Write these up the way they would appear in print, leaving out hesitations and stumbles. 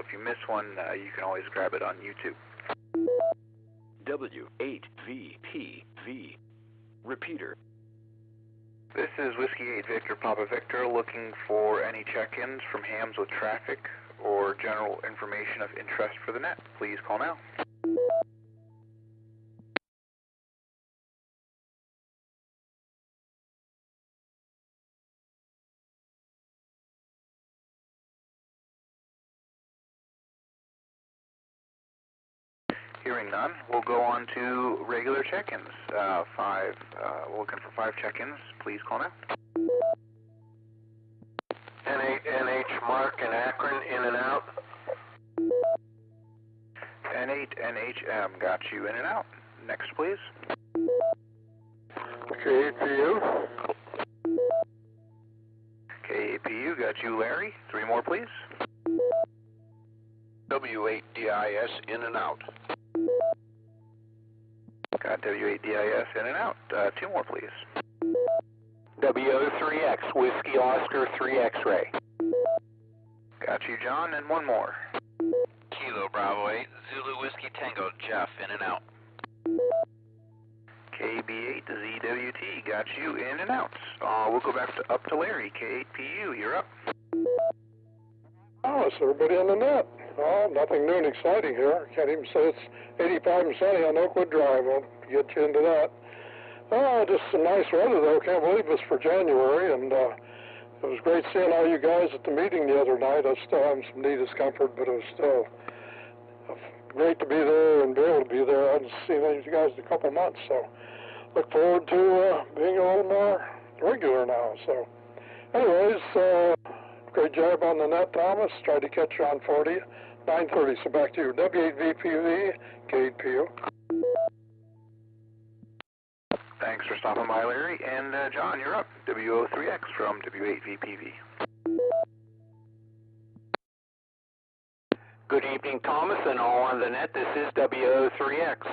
if you miss one, you can always grab it on YouTube. W8VPV. Repeater. This is Whiskey 8 Victor Papa Victor looking for any check-ins from hams with traffic or general information of interest for the net. Please call now. Hearing none, we'll go on to regular check-ins. We're looking for 5 check-ins. Please call now. N8NH Mark in Akron, in and out. N8NHM, got you in and out. Next, please. KAPU. KAPU, got you, Larry. 3 more, please. W8DIS, in and out. Got W8DIS in and out. 2 more, please. WO3X, Whiskey Oscar 3 X-ray. Got you, John, and 1 more. Kilo Bravo 8, Zulu Whiskey Tango, Jeff, in and out. KB8ZWT, got you in and out. We'll go back up to Larry. K8PU, you're up. Oh, it's everybody on the net. Oh, nothing new and exciting here. Can't even say it's 85 and sunny on Oakwood Drive. I'll get you into that. Oh, just some nice weather, though. Can't believe it's for January, and it was great seeing all you guys at the meeting the other night. I was still having some knee discomfort, but it was still great to be there and be able to be there. I hadn't seen any of you guys in a couple months, so look forward to being a little more regular now. So, anyways, great job on the net, Thomas. Tried to catch you on 40, 9:30. So back to you. W8VPV, K8PU. Thanks for stopping by, Larry. And John, you're up. WO3X from W8VPV. Good evening, Thomas, and all on the net. This is WO3X.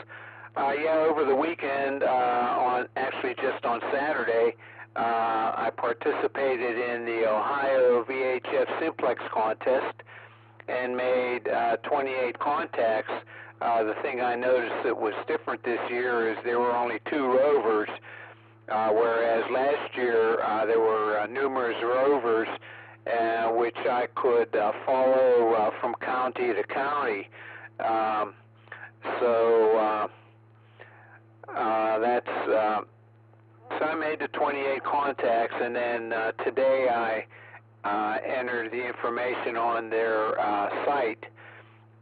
Over the weekend, actually just on Saturday, I participated in the Ohio VHF Simplex contest and made 28 contacts. The thing I noticed that was different this year is there were only 2 rovers, whereas last year there were numerous rovers which I could follow from county to county. So I made the 28 contacts, and then today I entered the information on their site,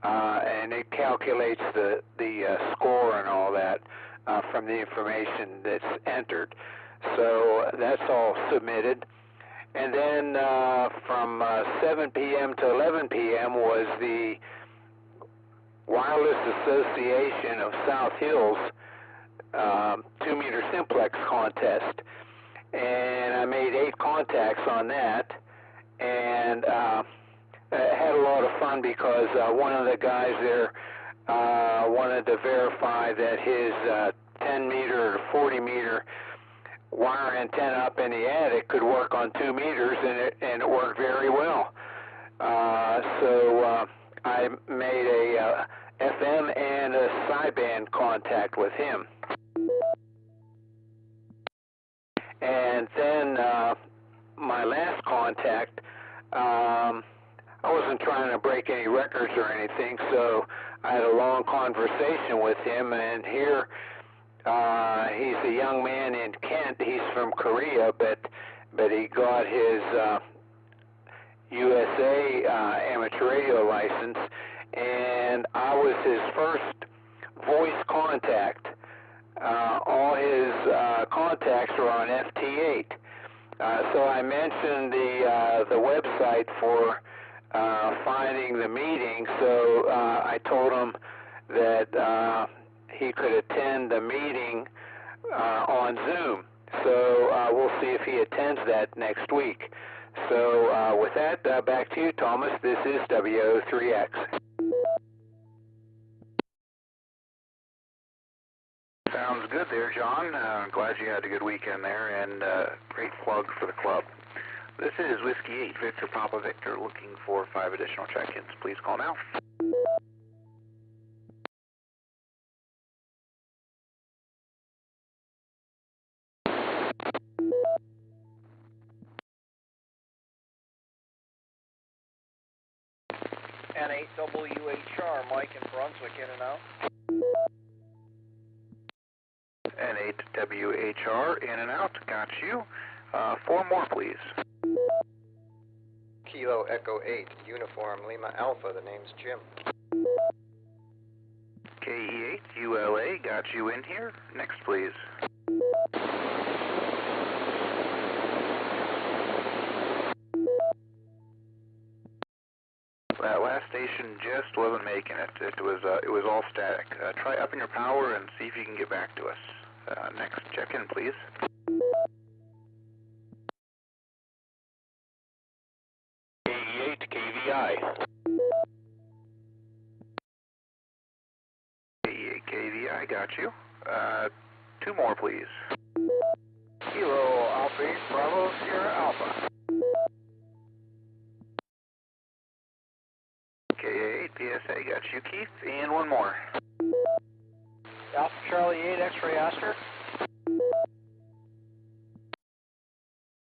and it calculates the score and all that from the information that's entered. So that's all submitted. And then from 7 p.m. to 11 p.m. was the Wireless Association of South Hills 2-meter simplex contest, and I made 8 contacts on that, and had a lot of fun because one of the guys there wanted to verify that his 10-meter or 40-meter wire antenna up in the attic could work on 2 meters, and it worked very well. So I made a FM and a sideband contact with him. And then my last contact, I wasn't trying to break any records or anything, so I had a long conversation with him, and here he's a young man in Kent. He's from Korea, but he got his USA amateur radio license, and I was his first voice contact. All his contacts are on FT8. So I mentioned the website for finding the meeting, so I told him that he could attend the meeting on Zoom. So we'll see if he attends that next week. So with that, back to you, Thomas. This is WO3X. Sounds good there, John. Glad you had a good weekend there, and great plug for the club. This is Whiskey 8 Victor Papa Victor looking for 5 additional check-ins. Please call now. N8WHR, Mike in Brunswick, in and out. N8WHR, in and out. Got you. 4 more, please. Kilo Echo 8, Uniform Lima Alpha, the name's Jim. KE8ULA, got you in here. Next, please. That last station just wasn't making it. It was all static. Try upping your power and see if you can get back to us. Next, check in, please. KE8 KVI. KE8 KVI, got you. 2 more, please. Kilo Alpha 8, Bravo, Sierra Alpha. KA8 PSA, got you, Keith. And 1 more. Alpha Charlie 8, X-Ray Oscar.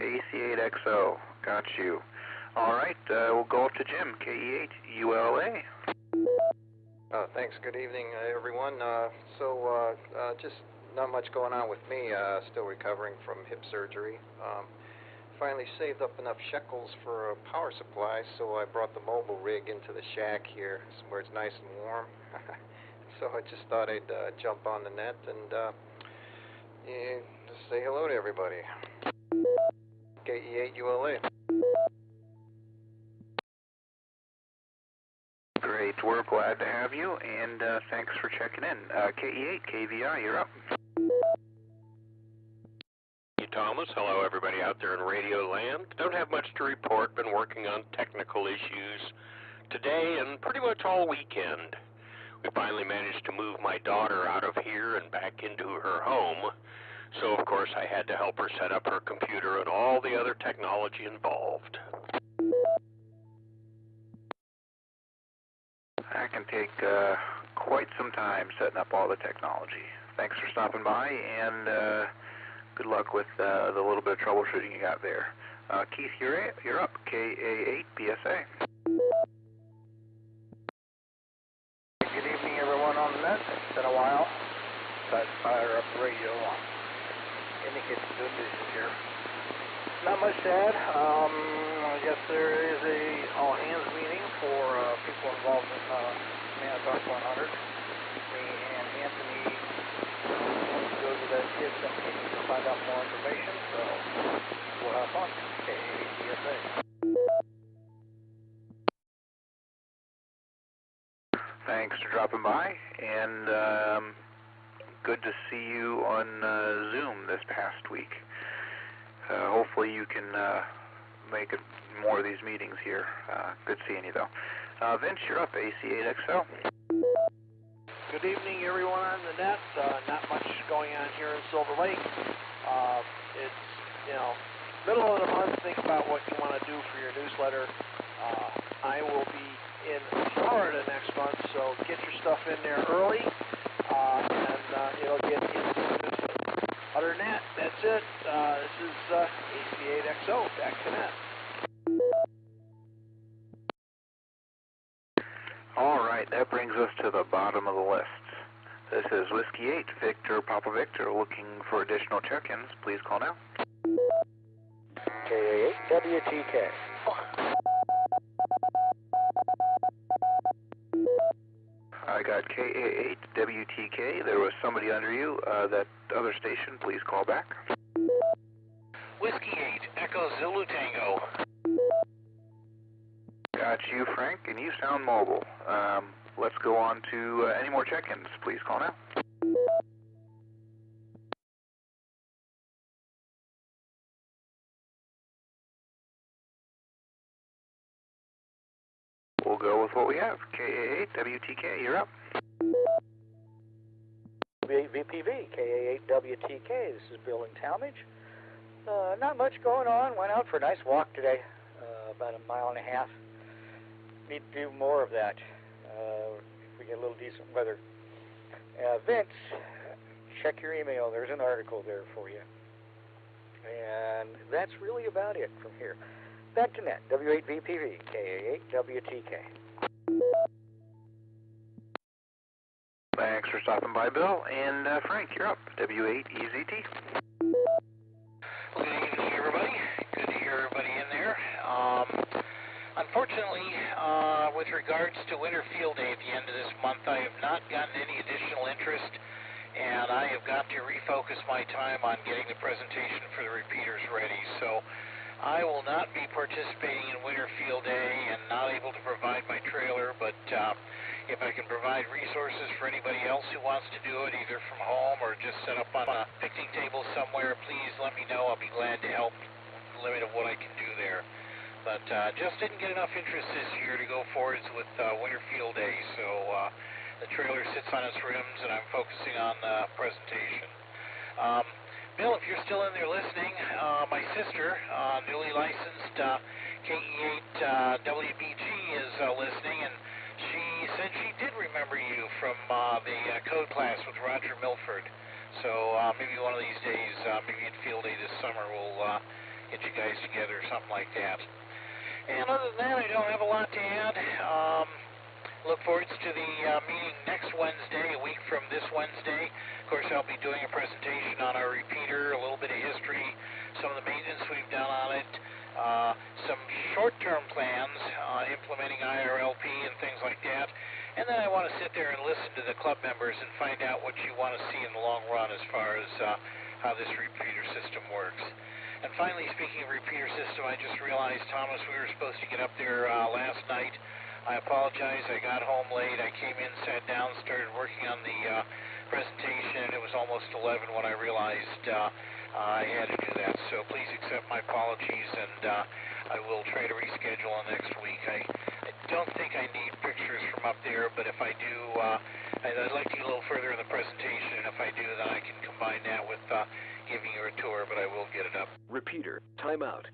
AC8XO, got you. All right, we'll go up to Jim, KE8ULA. Thanks. Good evening, everyone. Just not much going on with me. Still recovering from hip surgery. Finally saved up enough shekels for a power supply, so I brought the mobile rig into the shack here, where it's nice and warm. So I just thought I'd jump on the net and just say hello to everybody. KE8ULA. Great, we're glad to have you, and thanks for checking in. KE8 KVI, you're up. Thomas, hello everybody out there in radio land. Don't have much to report, been working on technical issues today and pretty much all weekend. We finally managed to move my daughter out of here and back into her home, so of course I had to help her set up her computer and all the other technology involved. That can take quite some time setting up all the technology. Thanks for stopping by, and good luck with the little bit of troubleshooting you got there. Keith, you're up. KA8 PSA. Good evening, everyone on the net. It's been a while. Decided to fire up the radio on. Indicate some good news here. Not much to add. I guess there is a all-hands meeting for people involved in Manitowoc 100. Me and Anthony go to that kids meeting to find out more information, so we'll have fun. KAPSA. Thanks for dropping by, and good to see you on Zoom this past week. Hopefully you can make more of these meetings here. Good seeing you, though. Vince, you're up, AC8XL. Good evening, everyone on the net. Not much going on here in Silver Lake. It's, middle of the month. Think about what you want to do for your newsletter. I will be in Florida next month, so get your stuff in there early, and it'll get into the newsletter. Other than that, that's it. This is AC8XO, back to net. All right, that brings us to the bottom of the list. This is Whiskey 8, Victor Papa Victor, looking for additional check-ins. Please call now. KA8WTK. I got KA8WTK. There was somebody under you. That other station, please call back. Whiskey 8, Echo Zulu Tango. Got you, Frank, and you sound mobile. Let's go on to any more check-ins. Please call now. We'll go with what we have. KA8WTK, you're up. VPV, KA8WTK. This is Bill in Talmadge. Not much going on. Went out for a nice walk today, about 1.5 miles. Need to do more of that if we get a little decent weather. Vince, check your email. There's an article there for you. And that's really about it from here. Back to net, W8VPV, KA8WTK. Thanks for stopping by, Bill. And Frank, you're up, W8EZT. Well, good evening, everybody. Good to hear everybody in there. Unfortunately, with regards to Winter Field Day at the end of this month, I have not gotten any additional interest, and I have got to refocus my time on getting the presentation for the repeaters ready. So I will not be participating in Winter Field Day and not able to provide my trailer, but if I can provide resources for anybody else who wants to do it, either from home or just set up on a picnic table somewhere, please let me know. I'll be glad to help the limit of what I can do there. But just didn't get enough interest this year to go forwards with Winter Field Day, so the trailer sits on its rims and I'm focusing on the presentation. Bill, if you're still in there listening, my sister, newly licensed KE8WBG, is listening, and she said she did remember you from the code class with Roger Milford. So maybe one of these days, maybe at Field Day this summer, we'll get you guys together or something like that. And other than that, I don't have a lot to add. Look forward to the meeting next Wednesday, a week from this Wednesday. Of course, I'll be doing a presentation on our repeater, a little bit of history, some of the maintenance we've done on it, some short-term plans, implementing IRLP and things like that. And then I want to sit there and listen to the club members and find out what you want to see in the long run as far as how this repeater system works. And finally, speaking of repeater system, I just realized, Thomas, we were supposed to get up there last night. I apologize. I got home late. I came in, sat down, started working on the presentation, and it was almost 11 when I realized I had to do that. So please accept my apologies, and I will try to reschedule on next week. I don't think I need pictures from up there, but if I do, I'd like to get a little further in the presentation, and if I do, then I can combine that with giving you a tour, but I will get it up. Repeater, timeout.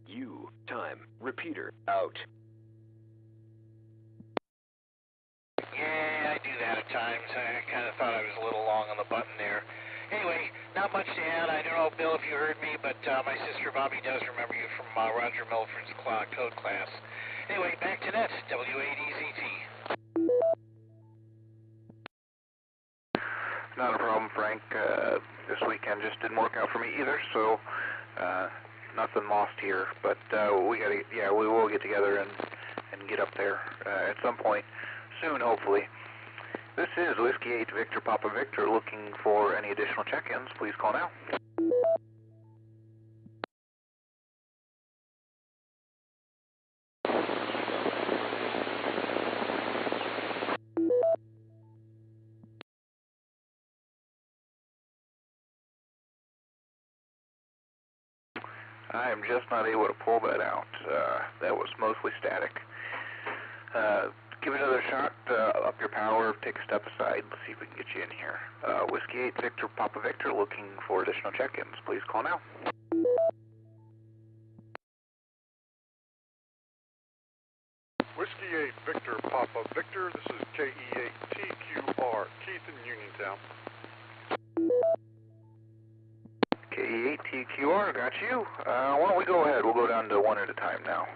U, time, repeater, out. Yeah, I do that at times. I kind of thought I was a little long on the button there. Anyway, not much to add. I don't know, Bill, if you heard me, but my sister Bobby does remember you from Roger Milford's code class. Anyway, back to net, W8EZT. Not a problem, Frank. This weekend just didn't work out for me either, so nothing lost here. But we will get together and get up there at some point soon, hopefully. This is Whiskey 8 Victor Papa Victor. Looking for any additional check-ins, please call now. I am just not able to pull that out. That was mostly static. Give it another shot, up your power, take a step aside, let's see if we can get you in here. Whiskey 8 Victor Papa Victor, looking for additional check-ins, please call now. Whiskey 8 Victor Papa Victor, this is KE8TQR, Keith in Uniontown. KE8TQR, got you. Why don't we go ahead, we'll go down to one at a time now.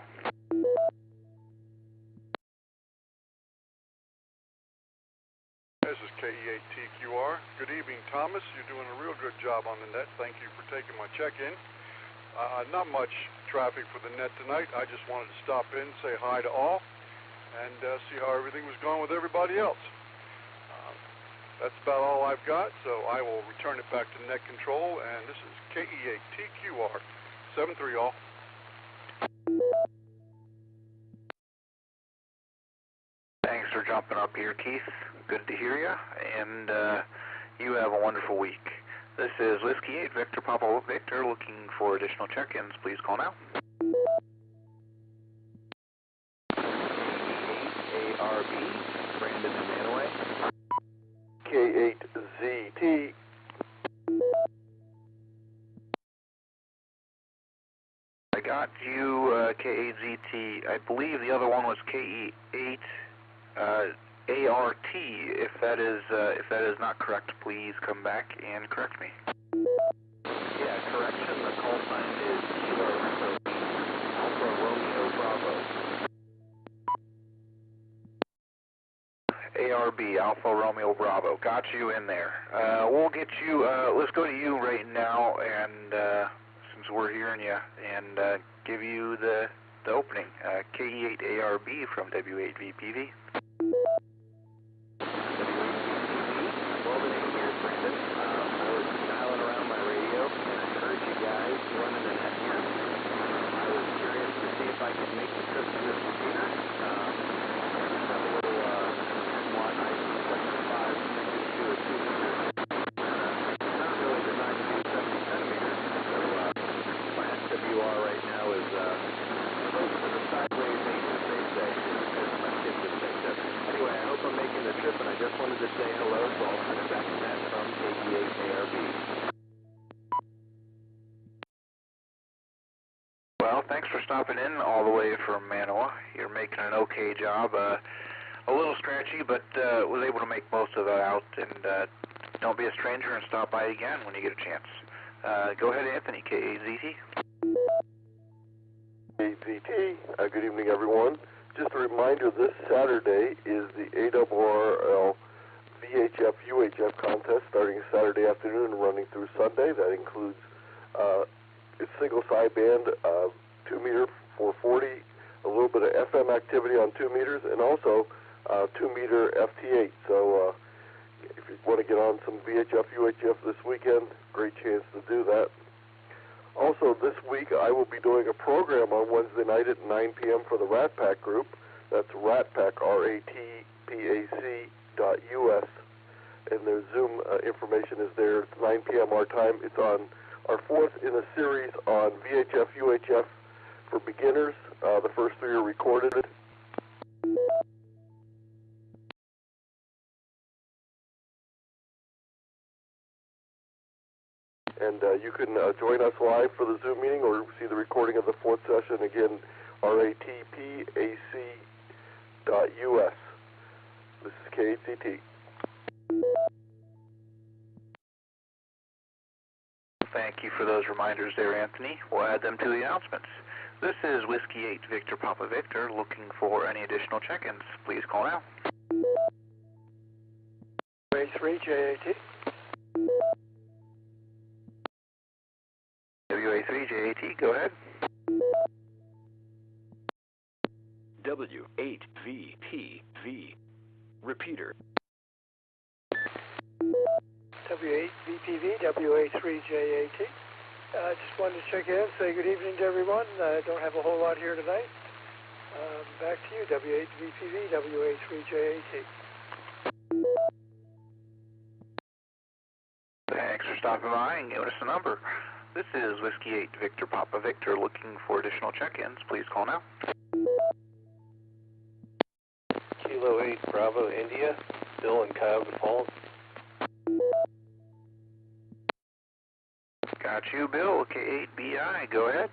This is KE8TQR. Good evening, Thomas. You're doing a real good job on the net. Thank you for taking my check-in. Not much traffic for the net tonight. I just wanted to stop in, say hi to all, and see how everything was going with everybody else. That's about all I've got, so I will return it back to net control, and this is KE8TQR. 7-3 all. Thanks for jumping up here, Keith. Good to hear you. And You have a wonderful week. This is Whiskey 8, Victor Papa Victor, looking for additional check-ins. Please call now. ARB, Brandon and Manaway. K8ZT. I got you, K8ZT. I believe the other one was KE8 ART. If that is not correct, please come back and correct me. Yeah, correction. The call sign is Kilo Alpha Romeo Bravo. ARB, Alpha Romeo Bravo. Got you in there. We'll get you, let's go to you right now, and since we're hearing you, and give you the opening. KE8 ARB from W8VPV. Well, the name here is Brandon. I was dialing around my radio, and I heard you guys running a net here. I was curious to see if I could make the trip to this computer. Have a little one I-75 to a 2 meter. Not really designed to be 70 centimeters, so my SWR right now is close to the sideways 8, as they say, as my kids would say. So anyway, I hope I'm making the trip, and I just wanted to say hello, so I'll turn it back to Matt from KE8 ARB. Well, thanks for stopping in all the way from Manoa. You're making an okay job. A little scratchy, but was able to make most of that out. And don't be a stranger and stop by again when you get a chance. Go ahead, Anthony, KAZT. KZT. Good evening, everyone. Just a reminder, this Saturday is the ARRL VHF UHF contest starting Saturday afternoon and running through Sunday. That includes single sideband 2 meter 440, a little bit of FM activity on 2 meters, and also 2 meter FT8. So if you want to get on some VHF UHF this weekend, great chance to do that. Also, this week I will be doing a program on Wednesday night at 9 p.m. for the Rat Pack group. That's RATPAC, RATPAC.US, and their Zoom information is there. It's 9 p.m. our time. It's on our fourth in a series on VHF, UHF for beginners. The first 3 are recorded. And you can join us live for the Zoom meeting or see the recording of the fourth session. Again, RATPAC.US. This is KHCT. Thank you for those reminders there, Anthony. We'll add them to the announcements. This is Whiskey 8 Victor Papa Victor, looking for any additional check-ins. Please call now. WA3JAT. WA3JAT, go ahead. W8VPV. Repeater. W8VPV, WA3JAT. Just wanted to check in, say good evening to everyone. Don't have a whole lot here tonight. Back to you, W8VPV, WA3JAT. Thanks for stopping by and giving us a number. This is Whiskey 8 Victor Papa Victor, looking for additional check-ins. Please call now. Kilo 8 Bravo India, Bill in Cuyahoga Falls. Got you, Bill, K8BI. Go ahead.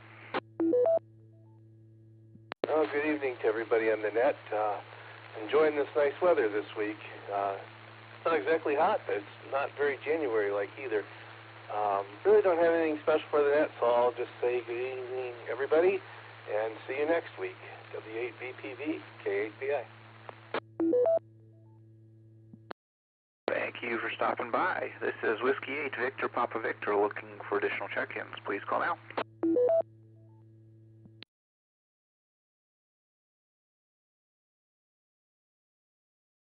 Oh, good evening to everybody on the net. Enjoying this nice weather this week. It's not exactly hot, but it's not very January-like either. Really don't have anything special for the net, so I'll just say good evening, everybody, and see you next week. W8VPV, K8BI. Thank you for stopping by. This is Whiskey 8 Victor Papa Victor, looking for additional check-ins. Please call now.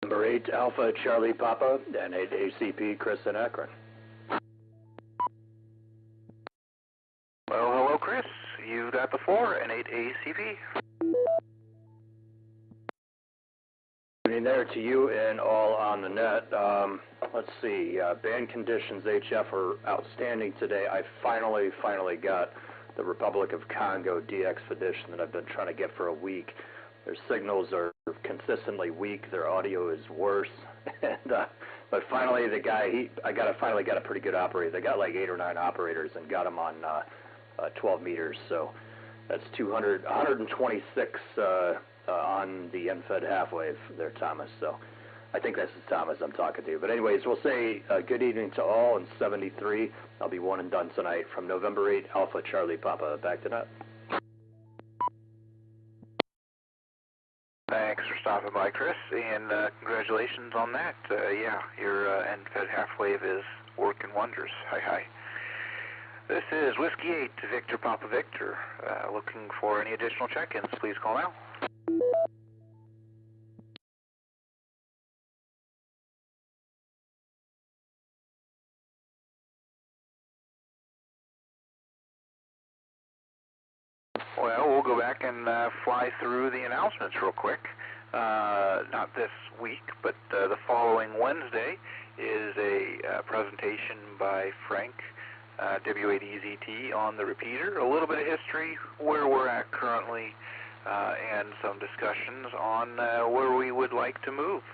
Number 8 Alpha Charlie Papa and 8 ACP Chris in Akron. Well, hello, Chris. You've got the 4 and 8 ACP. evening there to you and all on the net. Let's see, band conditions HF are outstanding today. I finally got the Republic of Congo DXpedition that I've been trying to get for a week. Their signals are consistently weak. Their audio is worse. But finally, the guy, I finally got a pretty good operator. They got like 8 or 9 operators and got them on 12 meters. So that's 126 on the NFED half-wave there, Thomas. So I think this is Thomas I'm talking to. But anyways, we'll say good evening to all in 73. I'll be one and done tonight from November 8, Alpha Charlie Papa. Back to net. Thanks for stopping by, Chris, and congratulations on that. Yeah, your NFED half-wave is working wonders. Hi. This is Whiskey 8 to Victor Papa Victor. Looking for any additional check-ins, please call now. Well, we'll go back and fly through the announcements real quick. Not this week, but the following Wednesday is a presentation by Frank, W8EZT, on the repeater. A little bit of history, where we're at currently, and some discussions on where we would like to move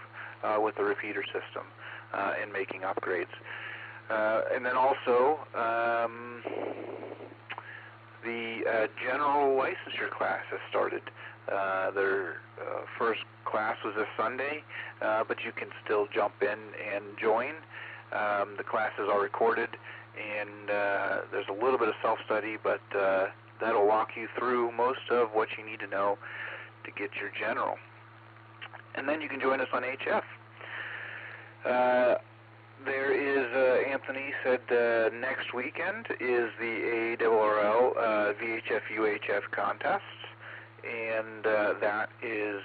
with the repeater system and making upgrades. And then also, the general licensure class has started. Their first class was this Sunday, but you can still jump in and join. The classes are recorded, and there's a little bit of self-study, but that'll walk you through most of what you need to know to get your general. And then you can join us on HF. There is, Anthony said, next weekend is the ARRL VHF UHF contest, and that is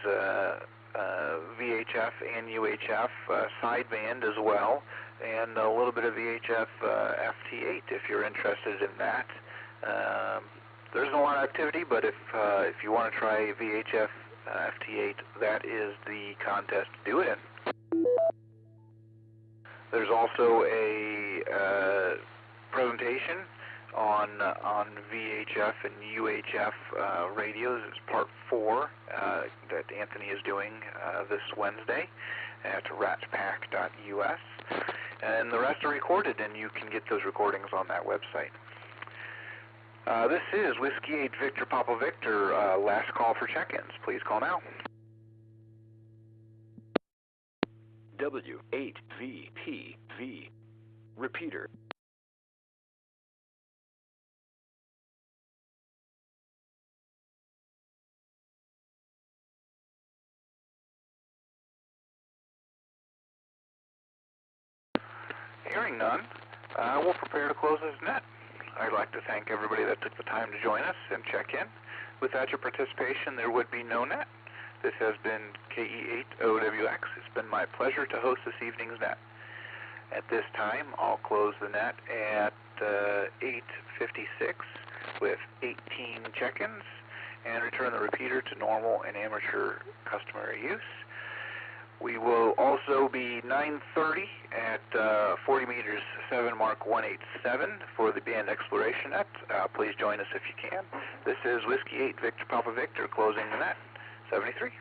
VHF and UHF sideband as well, and a little bit of VHF FT8 if you're interested in that. There's a lot of activity, but if you want to try VHF FT8, that is the contest to do it in. There's also a presentation on VHF and UHF radios. It's part 4 that Anthony is doing this Wednesday at ratpack.us. And the rest are recorded, and you can get those recordings on that website. This is Whiskey 8 Victor Papa Victor. Last call for check-ins. Please call now. W8VPV. Repeater. Hearing none, we'll prepare to close this net. I'd like to thank everybody that took the time to join us and check in. Without your participation, there would be no net. This has been KE8OWX. It's been my pleasure to host this evening's net. At this time, I'll close the net at 8:56 with 18 check-ins and return the repeater to normal and amateur customary use. We will also be 9:30 at 40 meters 7 Mark 187 for the band exploration net. Please join us if you can. This is Whiskey 8 Victor Papa Victor closing the net. 73.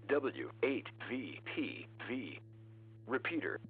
W8VPV. Repeater.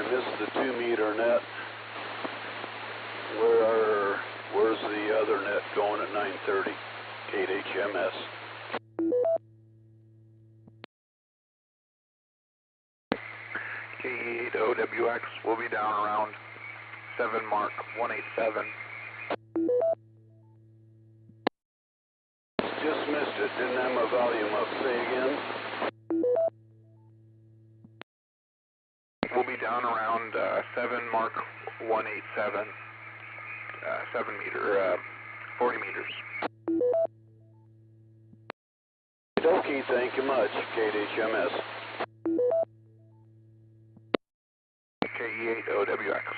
I missed the 2-meter net. Where's the other net going at 9:30? KHMS. K8OWX will be down around 7 mark 187. Just missed it. Didn't have my volume up. Say again. We'll be down around 7 mark 187. 7 meter, 40 meters. Okie, thank you much, KHMS. KE8OWX.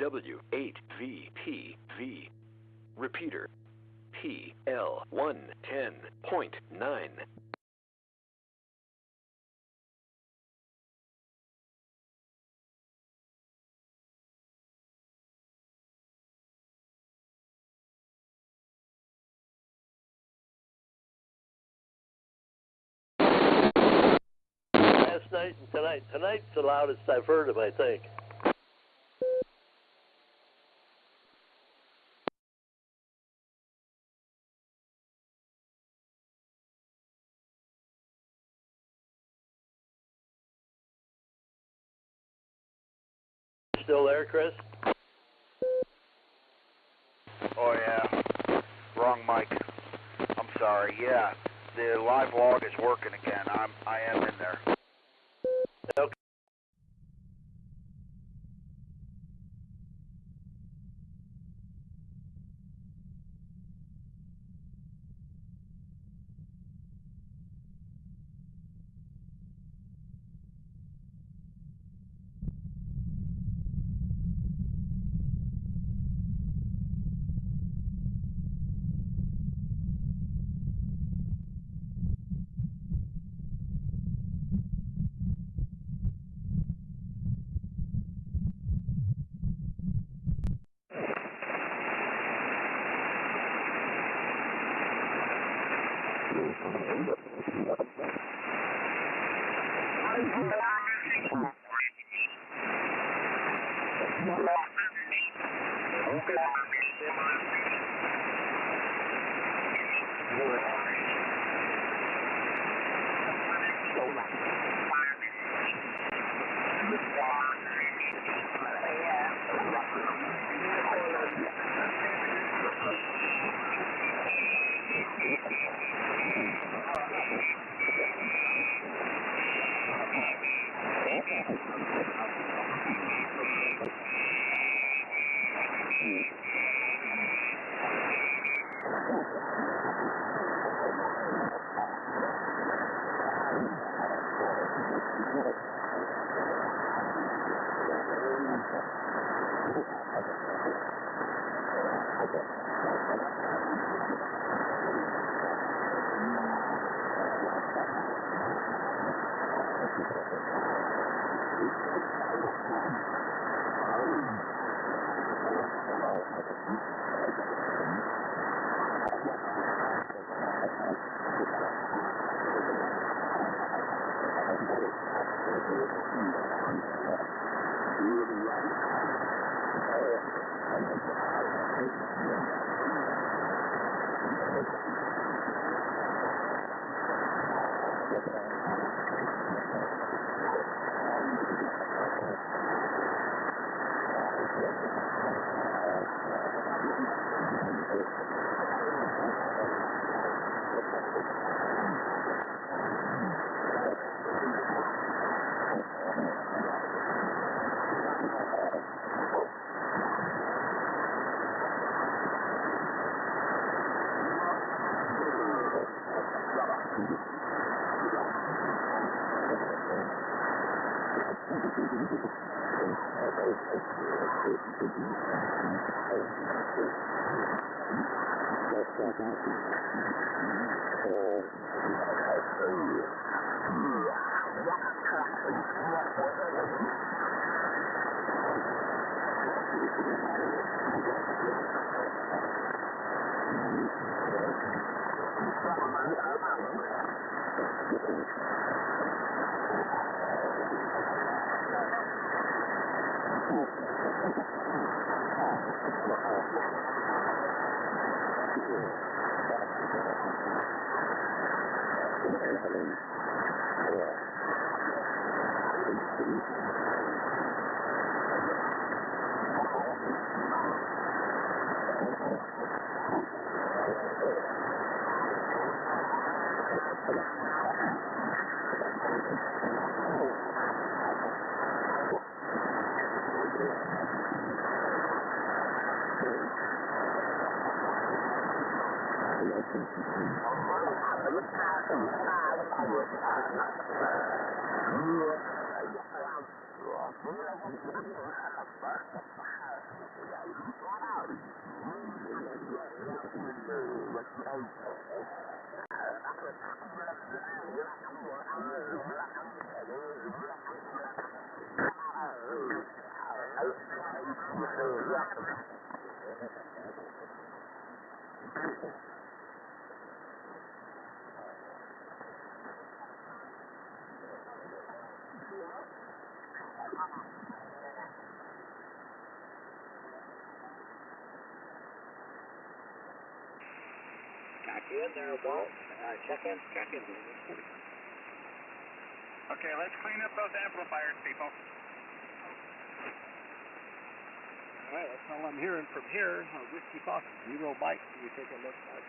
W8VPV. Repeater, PL110.9. Last night and tonight. Tonight's the loudest I've heard of, I think. Still there, Chris? Oh yeah, wrong mic. I'm sorry. Yeah, the live log is working again. I am in there. Okay. In there, Walt. Check-ins. Okay, let's clean up those amplifiers, people. All right, that's all I'm hearing from here. Whiskey Fox, 0 Mike. Can you take a look, Mike?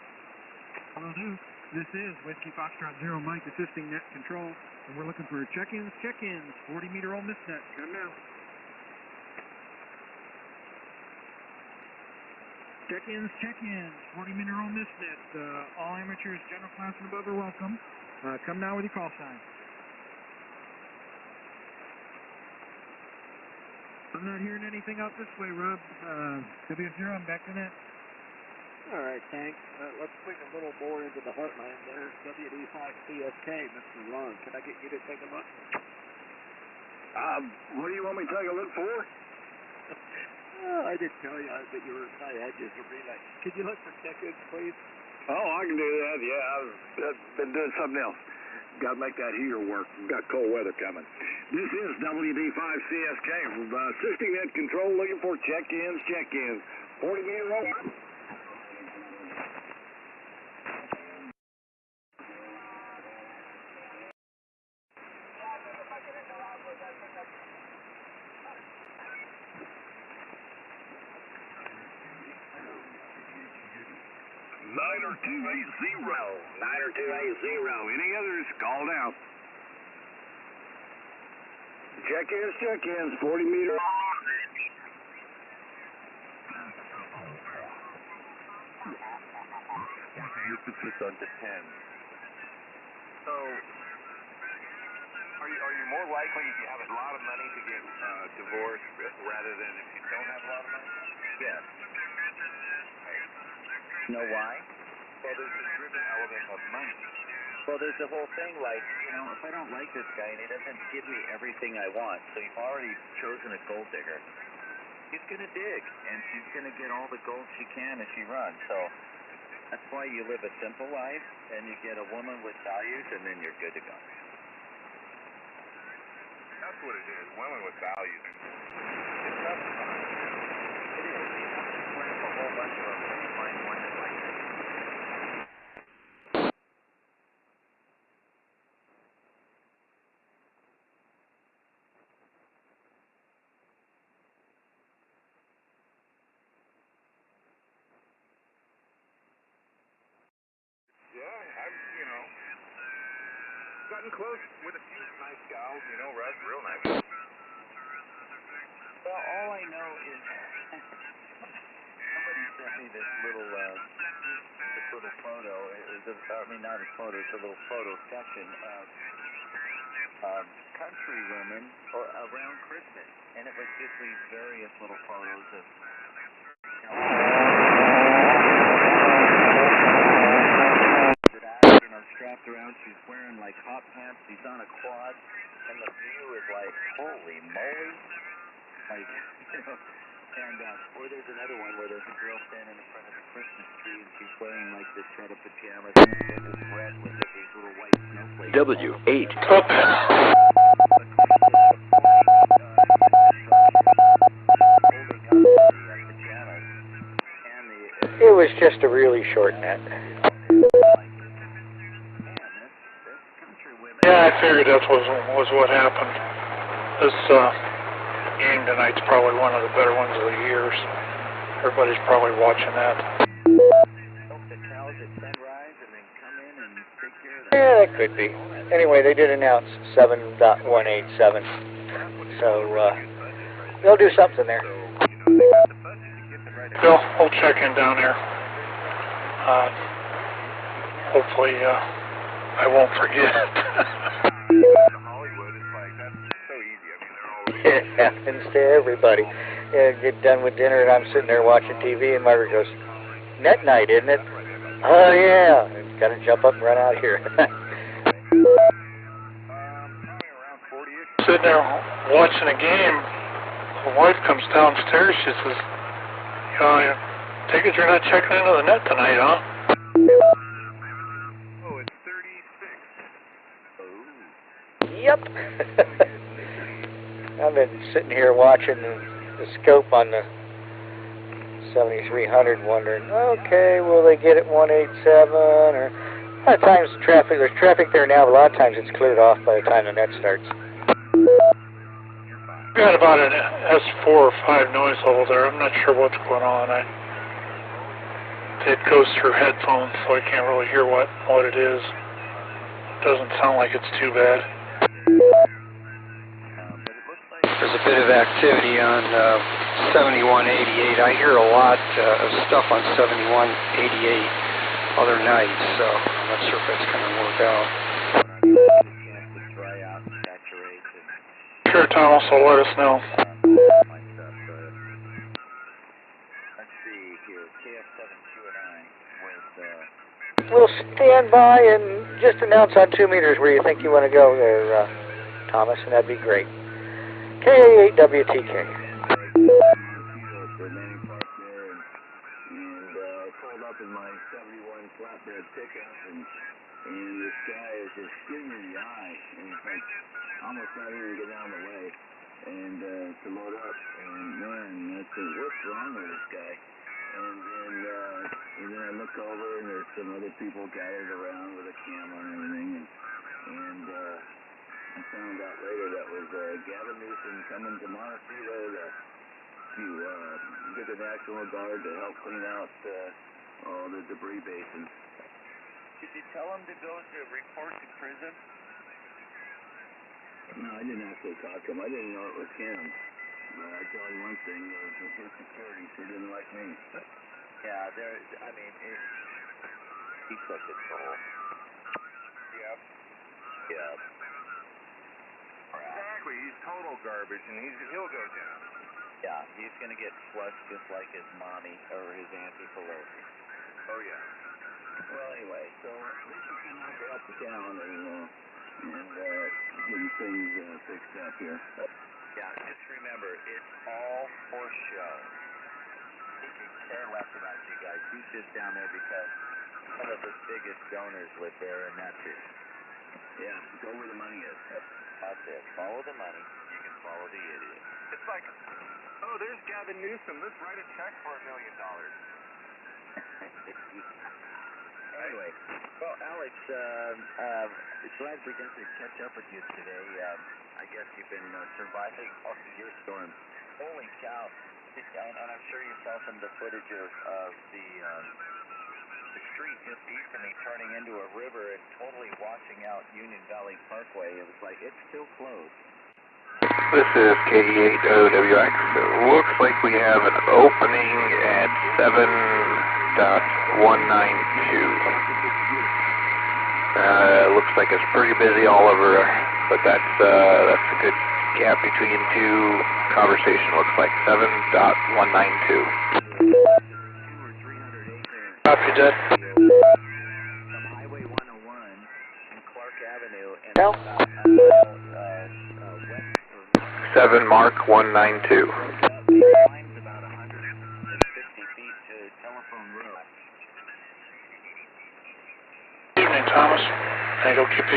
Will do. This is Whiskey Foxtrot 0 Mike assisting net control, and we're looking for check-ins. 40-meter old mist net. Come now. Check-ins, 40-meter old mist net. All amateurs, general class and above are welcome. Come now with your call sign. I'm not hearing anything out this way, Rob. WF0, I'm back to net. All right, thanks. Let's swing a little more into the heartland there. WD5CSK, Mr. Ron. Can I get you to take a look? What do you want me to take a look for? I did tell you that my edges are relay. Could you look for check-ins, please? Oh, I can do that. Yeah, I've been doing something else. Got to make that heater work. We've got cold weather coming. This is WD5CSK from assisting net control, looking for check-ins. 40-meter old. Niner 280. Any others? Call down. Check-ins. 40-meter. You could put on to 10. So, are you more likely if you have a lot of money to get divorced rather than if you don't have a lot of money? Yes. You know why? Well, there's a driven element of money. Well, there's the whole thing, like, you know, if I don't like this guy and he doesn't give me everything I want, so you've already chosen a gold digger, she's going to dig, and she's going to get all the gold she can as she runs. So that's why you live a simple life, and you get a woman with values, and then you're good to go. That's what it is, women with values. It's tough to find. It is. You have to grab a whole bunch of them when you find one that likes it. Yeah, I've, gotten close with a few nice gals, real nice. Well, all I know is somebody sent me this little photo. Not a photo, it's a little photo section of country women around Christmas, and it was just these various little photos of. Strapped around, she's wearing like hot pants, she's on a quad, and the view is like, holy moly, like, and, or there's another one where there's a girl standing in front of the Christmas tree, and she's wearing like this set of pajamas, and this red with these little white snowflakes. W8. It was just a really short net. Yeah, I figured that was what happened. This game tonight's probably one of the better ones of the years. Everybody's probably watching that. Yeah, that could be. Anyway, they did announce 7.187, so they'll do something there. Bill, we'll check in down there. Hopefully, I won't forget. It happens to everybody. Yeah, get done with dinner and I'm sitting there watching TV and Margaret goes, net night, isn't it? Oh, yeah. Got to jump up and run out here. Sitting there watching a game, my wife comes downstairs, she says, I take it you're not checking into the net tonight, huh? Oh, it's 36. Yep. I've been sitting here watching the scope on the 7300 wondering, okay, will they get it 187? Or a lot of times there's traffic there now, but a lot of times it's cleared off by the time the net starts. We got about an S4 or 5 noise level there. I'm not sure what's going on. It goes through headphones, so I can't really hear what it is. Doesn't sound like it's too bad. There's a bit of activity on 7188. I hear a lot of stuff on 7188 other nights, so I'm not sure if that's going to work out. Sure, Thomas, will let us know. We'll stand by and just announce on 2 meters where you think you want to go there, Thomas, and that'd be great. K8WTK. Pulled up in my 71 flatbed pickup, and this guy is just shooting me in the eye, and it's like almost not even get out of the way, and to load up, and man, I said, what's wrong with this guy? And then I look over, and there's some other people gathered around with a camera and everything, and I found out later that was Gavin Newsom coming to Montecito to get the National Guard to help clean out all the debris basins. Did you tell him to go to report to prison? No, I didn't actually talk to him. I didn't know it was him. But I tell you one thing, his security sure didn't like me. Yeah, he took control. Yep. total garbage, and he'll go down. Yeah, he's going to get flushed just like his mommy or his Auntie Pelosi. Oh, yeah. Well, anyway, so at least we can knock her up the calendar and getting things fixed up here. Yeah, just remember, it's all for show. He could care less about you guys. He's just down there because one of the biggest donors live there, and that's it. Yeah, go where the money is. That's it. Follow the money. You can follow the idiot. It's like, oh, there's Gavin Newsom. Let's write a check for $1 million. Anyway, well, Alex, glad we got to catch up with you today. I guess you've been surviving all your storms. Holy cow. And I'm sure you saw some of the footage of the street just east of me turning into a river and totally washing out Union Valley Parkway. It was like, it's still closed. This is K8OWX. It looks like we have an opening at 7.192. Looks like it's pretty busy all over, but that's a good gap between two conversation. Looks like 7.192. Copy that. From Highway 101 and Clark Avenue and No. 7 Mark 192. climbs about 150 feet to Telephone Road. Evening, Thomas. Tango QP.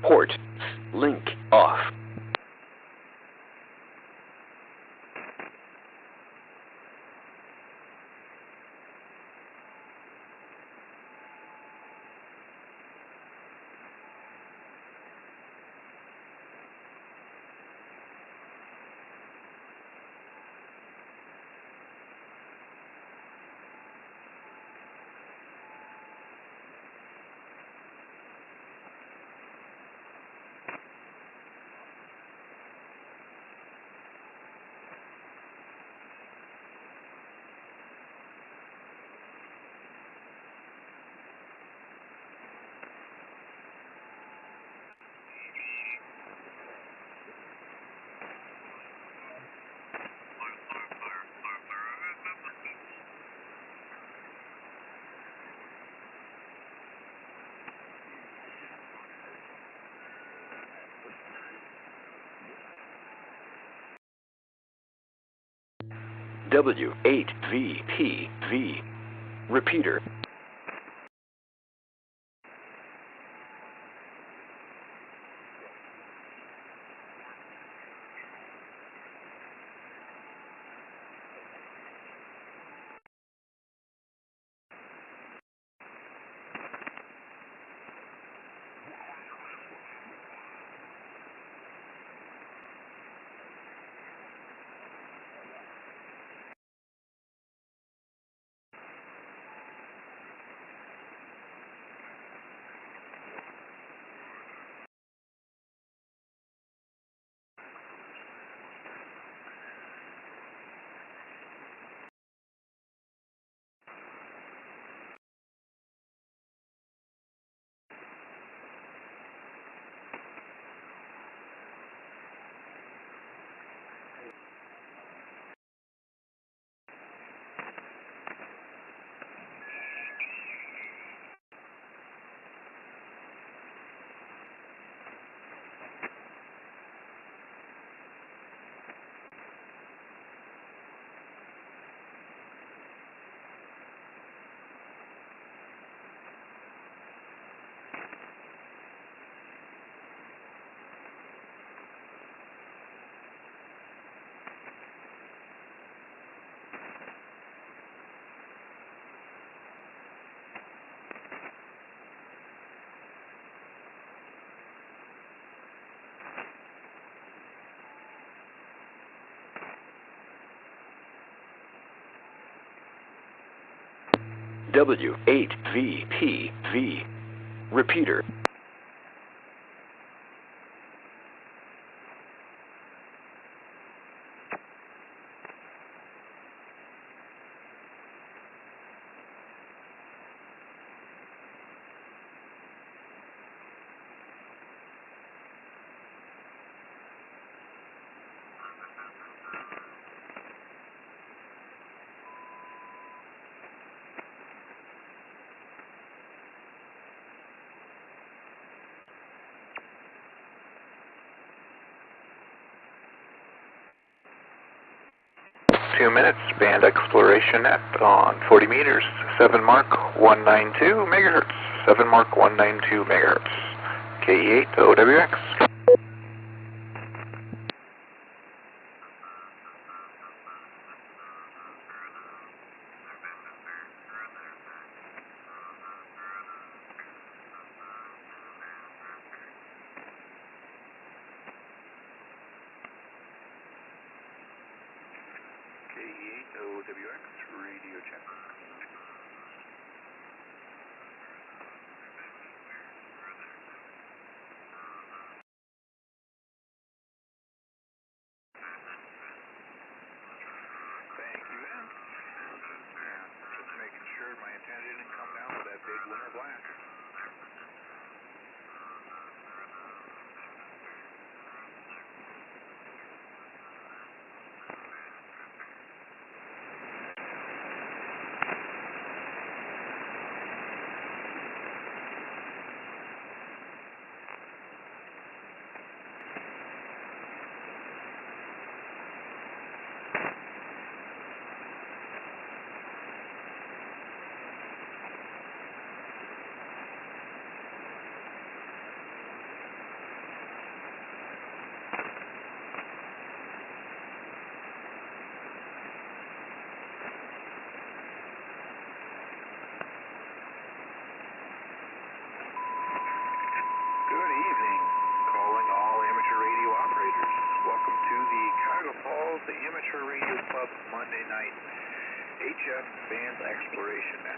Port. Link off. W8VPV. Repeater. W8VPV. Repeater. 2 minutes, band exploration at on 40 meters, 7 mark 192 megahertz, 7 mark 192 megahertz, KE8 OWX. OWX radio check. Thank you, Ben. Just making sure my antenna didn't come down with that big winter blast. Good evening. Calling all amateur radio operators. Welcome to the Cuyahoga Falls, the Amateur Radio Club Monday night HF Band Exploration Net.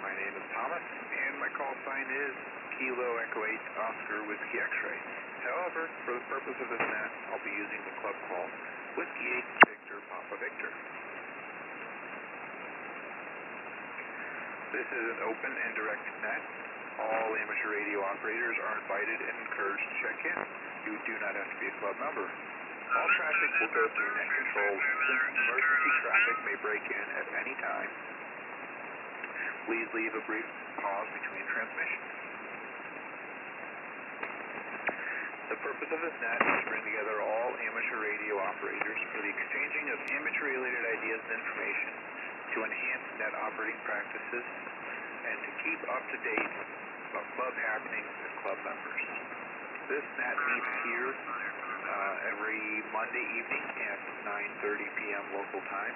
My name is Thomas, and my call sign is Kilo Echo 8 Oscar Whiskey X-Ray. However, for the purpose of this net, I'll be using the club call Whiskey 8 Victor Papa Victor. This is an open and direct net. All amateur radio operators are invited and encouraged to check in. You do not have to be a club member. All traffic will go through net control. Since emergency traffic may break in at any time, please leave a brief pause between transmissions. The purpose of this net is to bring together all amateur radio operators for the exchanging of amateur-related ideas and information to enhance net operating practices and to keep up to date about club happenings and club members. This net meets here every Monday evening at 9:30 p.m. local time,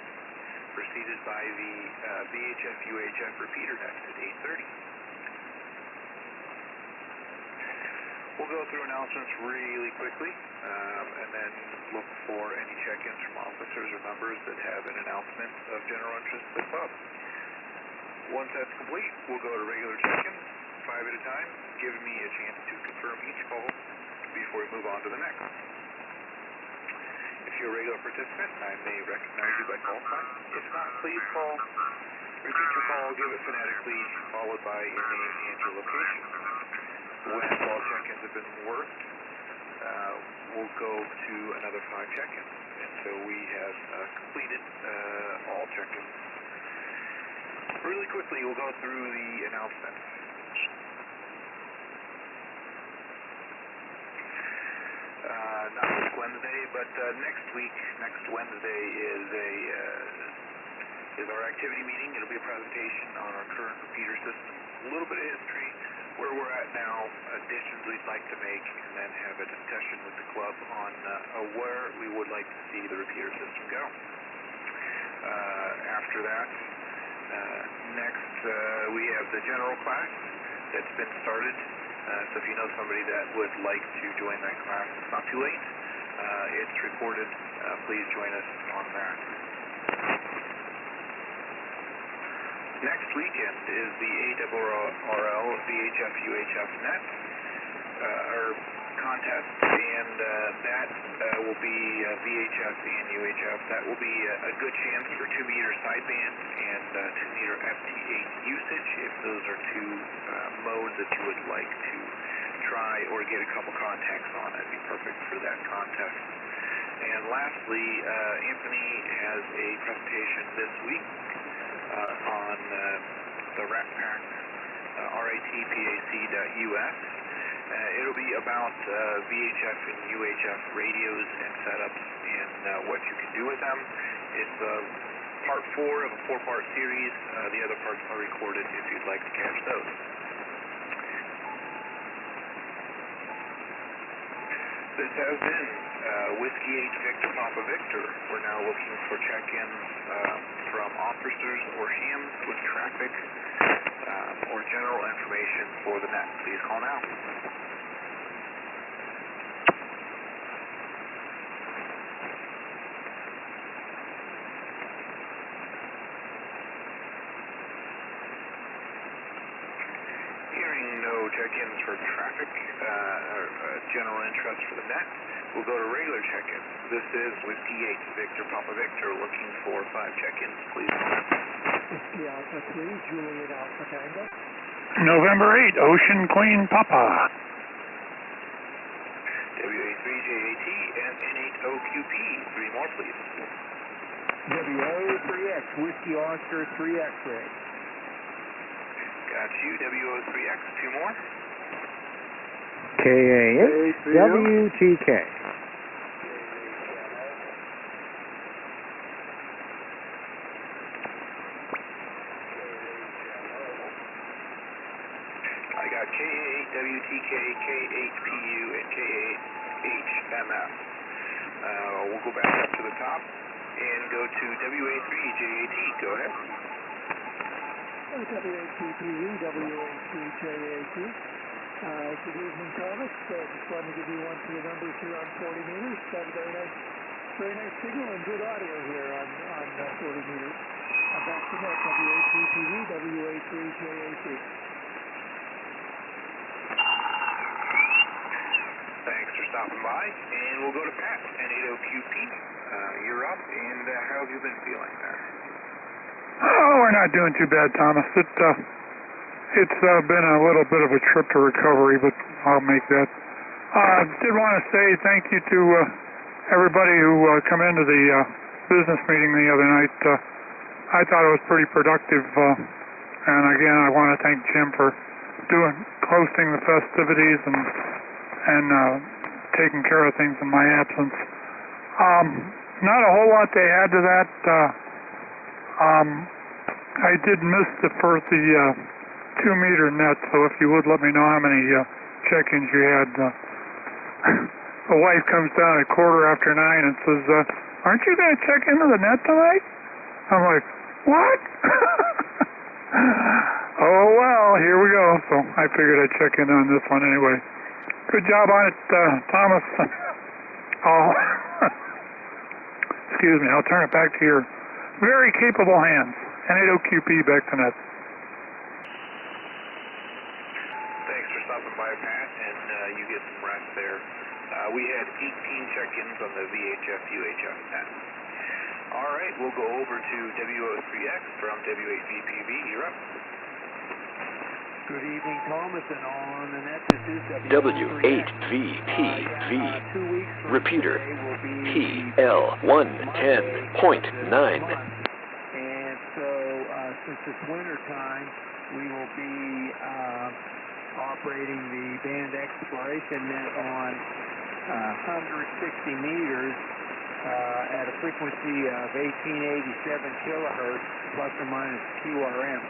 preceded by the VHF-UHF repeater net at 8:30. We'll go through announcements really quickly and then look for any check-ins from officers or members that have an announcement of general interest to the club. Once that's complete, we'll go to regular check-ins, 5 at a time, giving me a chance to confirm each call before we move on to the next. If you're a regular participant, I may recognize you by call sign. If not, please call, repeat your call, give it phonetically, followed by your name and your location. When all check-ins have been worked, we'll go to another 5 check-ins until we have completed all check-ins. Really quickly, we'll go through the announcements. Not this Wednesday, but next week, next Wednesday is our activity meeting. It'll be a presentation on our current repeater system, a little bit of history, where we're at now, additions we'd like to make, and then have a discussion with the club on where we would like to see the repeater system go. After that, next we have the general class that's been started. So if you know somebody that would like to join that class, it's not too late. It's recorded. Please join us on that. Next weekend is the ARRL VHF UHF net contest, and that will be VHF and UHF. That will be a good chance for 2 meter sideband and 2 meter FT8 usage, if those are two modes that you would like to try or get a couple contacts on. That'd be perfect for that contest. And lastly, Anthony has a presentation this week on the RATPAC, ratpac.us. It'll be about VHF and UHF radios and setups and what you can do with them. It's part 4 of a 4-part series. The other parts are recorded if you'd like to catch those. This has been Whiskey 8 Victor Papa Victor. We're now looking for check-ins from officers or hams with traffic or general information for the net. Please call now. Hearing no check-ins for traffic or general interest for the net, we'll go to regular check-ins. This is Whiskey 8 Victor Papa Victor looking for 5 check-ins, please. Whiskey Alpha 3, Juliet Alpha Tango. November 8, Ocean Queen Papa. WA3JAT and N8OQP. 3 more, please. WO3X, Whiskey Oscar 3 X-ray. Got you. WO3X. 2 more. KA8, WTK. I got KA8, WTK, K8PU, and K8HMF. We'll go back up to the top and go to WA3JAT. Go ahead. WA3PU, WA3JAT. Good evening, Thomas. Just wanted to give you one for the numbers here on 40 meters. Got a very nice signal and good audio here on 40 meters. Back to net, WA3PU, WA3JAT. Thanks for stopping by, and we'll go to Pat, N8OQP. You're up, and how have you been feeling there? Oh, we're not doing too bad, Thomas. It's been a little bit of a trip to recovery, but I'll make that. Did want to say thank you to everybody who come into the business meeting the other night. I thought it was pretty productive, and again, I want to thank Jim for hosting the festivities and taking care of things in my absence. Not a whole lot to add to that. I did miss the 2-meter net, so if you would let me know how many check-ins you had. The wife comes down at 9:15 and says, aren't you going to check into the net tonight? I'm like, what? Oh, well, here we go. So I figured I'd check in on this one anyway. Good job on it, Thomas. Excuse me, I'll turn it back to your very capable hands. N8OQP back to net. Thanks for stopping by, Pat, and you get some rest there. We had 18 check-ins on the VHF UHF net. All right, we'll go over to WO3X from W8VPV. You're up. Good evening, Thomas, and on the net, this is W8VPV. Repeater PL110.9. And so, since it's winter time, we will be operating the band exploration net on 160 meters at a frequency of 1887 kilohertz plus or minus QRM.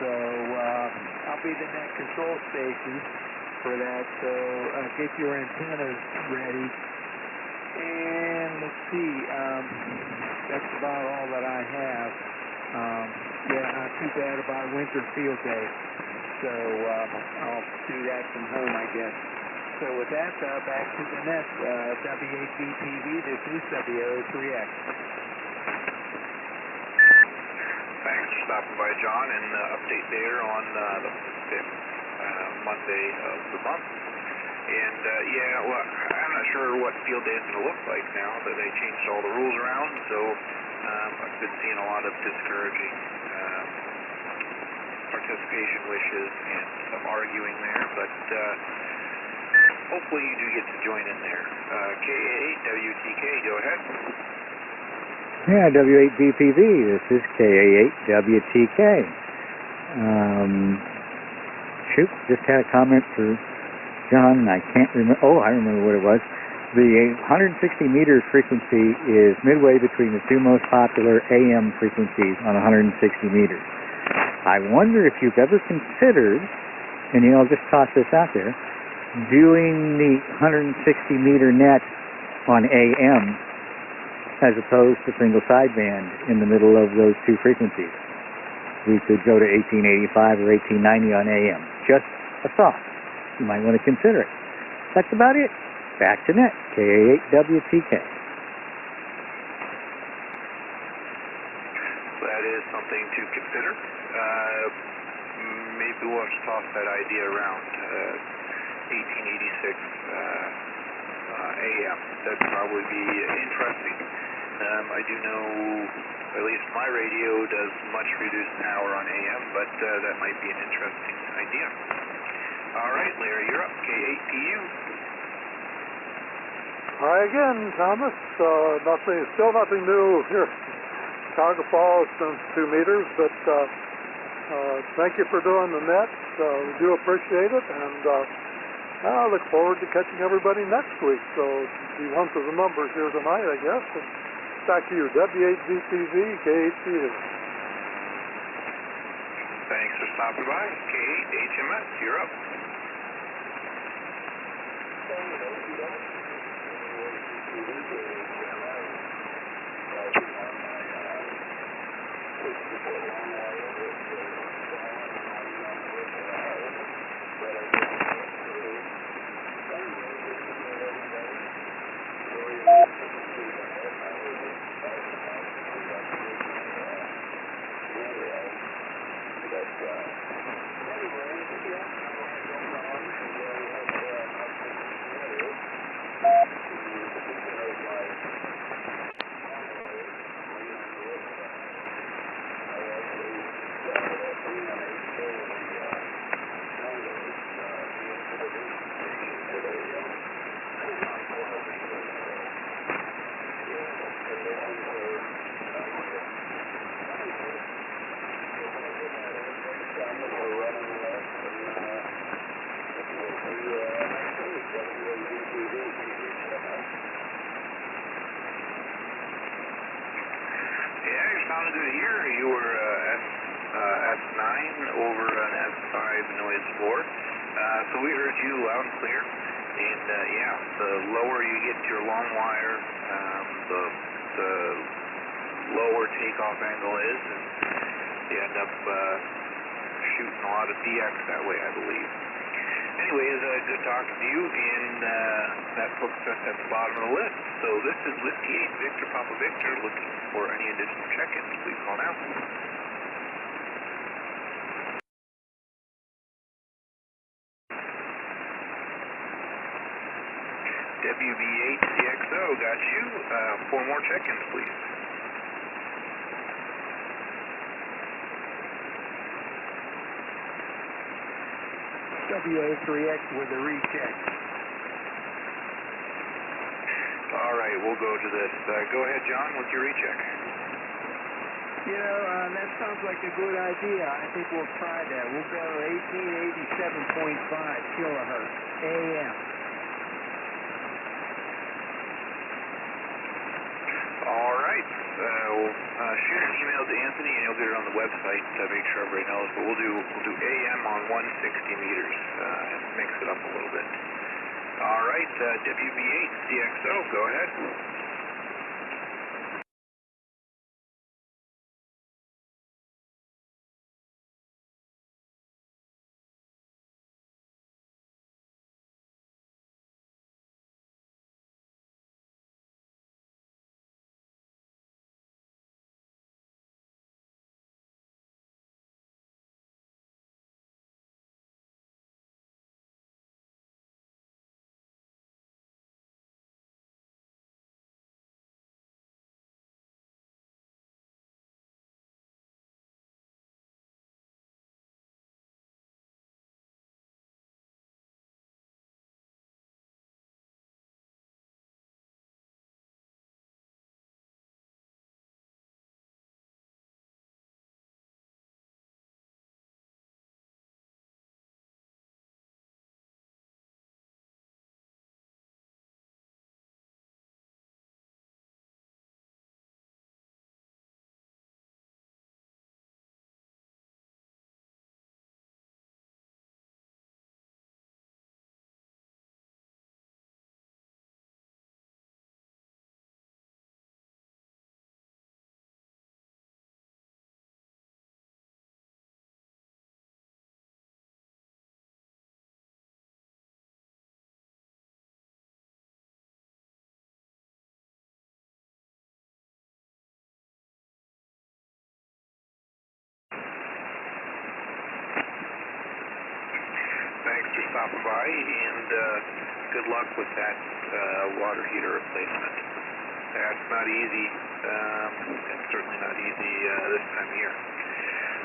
So I'll be the net control station for that, so get your antennas ready. And let's see, that's about all that I have. Yeah, not too bad about winter field day. So I'll do that from home, I guess. So with that, back to the net, W8VPV, this is WO3X. Thanks for stopping by, John, and update there on the 5th Monday of the month. And yeah, well, I'm not sure what field day is going to look like now that they changed all the rules around, so I've been seeing a lot of discouraging participation wishes and some arguing there, but hopefully you do get to join in there. KA8WTK, go ahead. Yeah, W8DPV, this is KA8WTK. Shoot, just had a comment for John, and I can't remember. Oh, I remember what it was. The 160 meters frequency is midway between the two most popular AM frequencies on 160 meters. I wonder if you've ever considered, and I'll just toss this out there, doing the 160 meter net on AM as opposed to single sideband in the middle of those two frequencies. We could go to 1885 or 1890 on AM. Just a thought. You might want to consider it. That's about it. Back to net, KA8WTK. That is something to consider. Maybe we'll have to toss that idea around. 1886 AM. That'd probably be interesting. I do know, at least my radio does much reduced power on AM, but that might be an interesting idea. All right, Larry, you're up. K8PU. Hi again, Thomas. Still nothing new here. Chicago Falls since 2 meters, but thank you for doing the net. We do appreciate it, and I look forward to catching everybody next week. So be one for the numbers here tonight, I guess. And back to you, W8DPV, K8PU. Thanks for stopping by. K8HMS, you're up. Sounded good here. You were S9 over an S5 noise floor. So we heard you loud and clear. And yeah, the lower you get to your long wire, the lower takeoff angle is, and you end up shooting a lot of DX that way, I believe. Anyways, good talking to you, and that puts us at the bottom of the list. So this is Whiskey 8 Victor Papa Victor. Looking for any additional check-ins, please call now. WB8CXO, got you. 4 more check-ins, please. WA3X with a recheck. All right, we'll go to this. Go ahead, John, with your recheck. You know, that sounds like a good idea. I think we'll try that. We'll go 1887.5 kilohertz AM. All right. We'll shoot an email to Anthony, and he'll get it on the website to make sure everybody knows. But we'll do AM on 160 meters and mix it up a little bit. All right, WB8CXO, go ahead. stopping by, and good luck with that water heater replacement. That's not easy, and certainly not easy this time of year.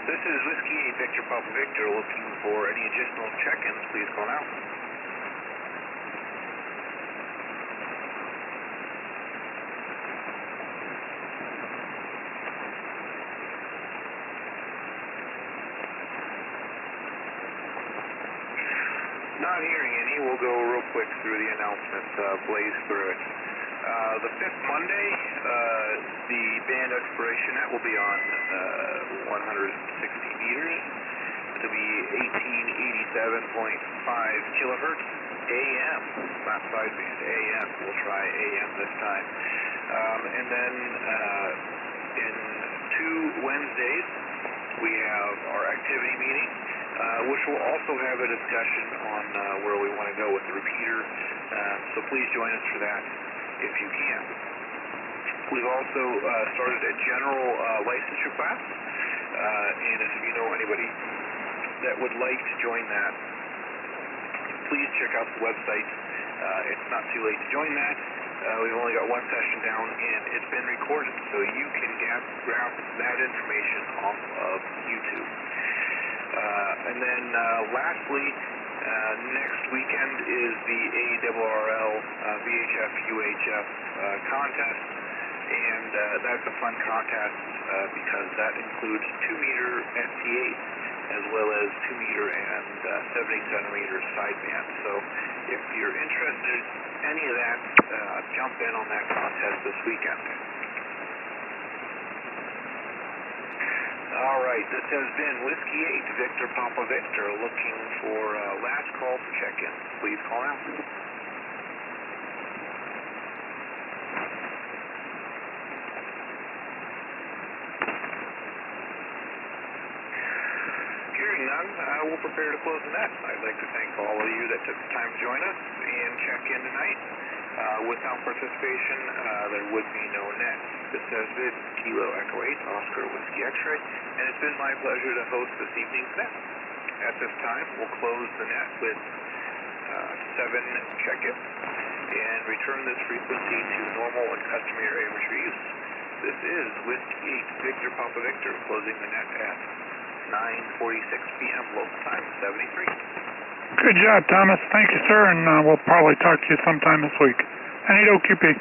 This is Whiskey 8 Victor Papa Victor. Looking for any additional check-ins, please call now. Not hearing any. We'll go real quick through the announcements, blaze through it. The 5th Monday, the band expiration net will be on 160 meters. It'll be 1887.5 kilohertz AM, not sideband, AM. We'll try AM this time. And then in 2 Wednesdays, we have our activity meeting, which will also have a discussion on where we want to go with the repeater. So please join us for that if you can. We've also started a general licensure class, and if you know anybody that would like to join that, please check out the website. It's not too late to join that. We've only got 1 session down, and it's been recorded, so you can grab that information off of YouTube. And then lastly, next weekend is the ARRL VHF UHF contest, and that's a fun contest because that includes 2-meter ST8 as well as 2-meter and 70-centimeter sideband. So if you're interested in any of that, jump in on that contest this weekend. All right, this has been Whiskey 8 Victor Papa Victor, looking for last call for check-in. Please call now. Hearing none, we'll prepare to close the net. I'd like to thank all of you that took the time to join us and check in tonight. Without participation, there would be no net. This has been Kilo Echo 8, Oscar Whiskey X-Ray, and it's been my pleasure to host this evening's net. At this time, we'll close the net with 7 check-ins and return this frequency to normal and customary retrieves. This is Whiskey 8 Victor Papa Victor, closing the net at 9:46 p.m. local time, 73. Good job, Thomas. Thank you, sir, and we'll probably talk to you sometime this week. And QP.